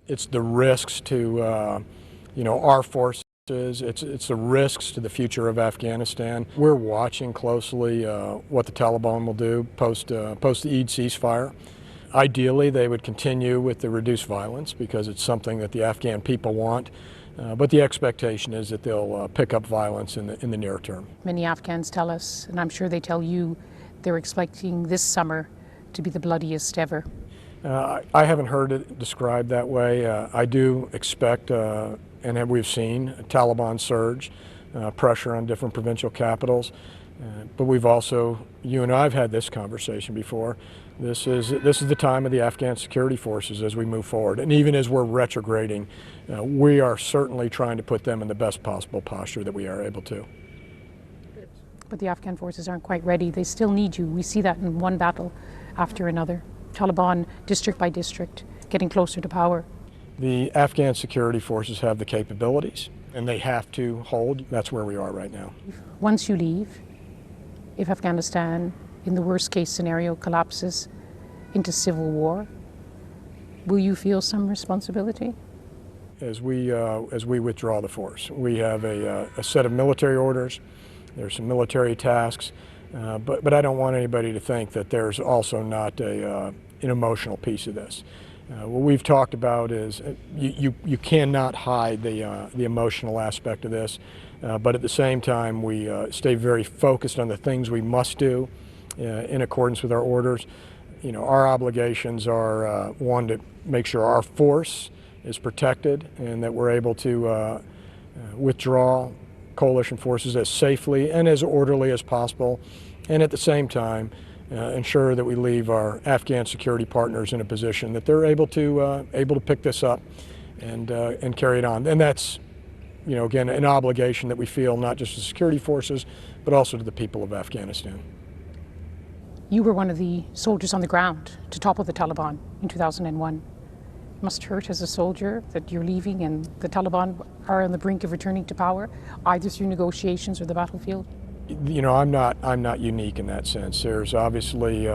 It's the risks to our forces. It's the risks to the future of Afghanistan. We're watching closely what the Taliban will do post the Eid ceasefire. Ideally, they would continue with the reduced violence because it's something that the Afghan people want. But the expectation is that they'll pick up violence in the near term. Many Afghans tell us, and I'm sure they tell you, they're expecting this summer to be the bloodiest ever. I haven't heard it described that way. I do expect, and we've seen, a Taliban surge, pressure on different provincial capitals. But we've also, you and I have had this conversation before. This is the time of the Afghan security forces as we move forward. And even as we're retrograding, we are certainly trying to put them in the best possible posture that we are able to. But the Afghan forces aren't quite ready. They still need you. We see that in one battle after another. Taliban, district by district, getting closer to power. The Afghan security forces have the capabilities, and they have to hold. That's where we are right now. Once you leave, if Afghanistan, in the worst case scenario, collapses into civil war, will you feel some responsibility? As we withdraw the force, we have a set of military orders. There's some military tasks, but I don't want anybody to think that there's also not an emotional piece of this. What we've talked about is you cannot hide the emotional aspect of this, but at the same time we stay very focused on the things we must do in accordance with our orders. Our obligations are one, to make sure our force is protected and that we're able to withdraw coalition forces as safely and as orderly as possible, and at the same time ensure that we leave our Afghan security partners in a position that they're able to pick this up and carry it on. And that's, again, an obligation that we feel not just to security forces but also to the people of Afghanistan. You were one of the soldiers on the ground to topple the Taliban in 2001. It must hurt as a soldier that you're leaving and the Taliban are on the brink of returning to power, either through negotiations or the battlefield. I'm not unique in that sense. There's obviously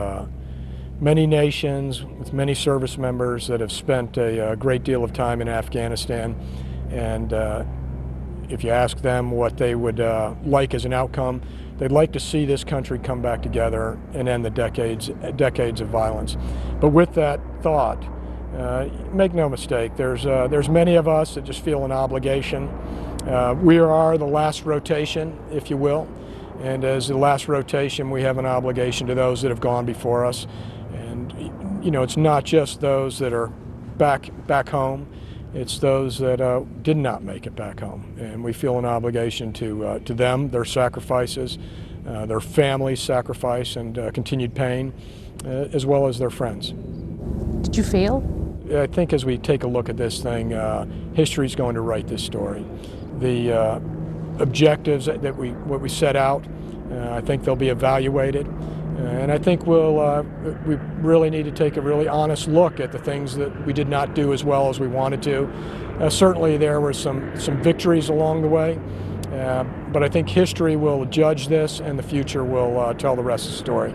many nations with many service members that have spent a great deal of time in Afghanistan, and if you ask them what they would like as an outcome, they'd like to see this country come back together and end the decades of violence. But with that thought, make no mistake, there's many of us that just feel an obligation. We are the last rotation, if you will, and as the last rotation we have an obligation to those that have gone before us. And it's not just those that are back home, it's those that did not make it back home, and we feel an obligation to them, their sacrifices, their families' sacrifice and continued pain, as well as their friends. Did you fail? I think as we take a look at this thing, history's going to write this story. The objectives that what we set out, I think they'll be evaluated, and I think we really need to take a really honest look at the things that we did not do as well as we wanted to. Certainly there were some victories along the way, but I think history will judge this and the future will tell the rest of the story.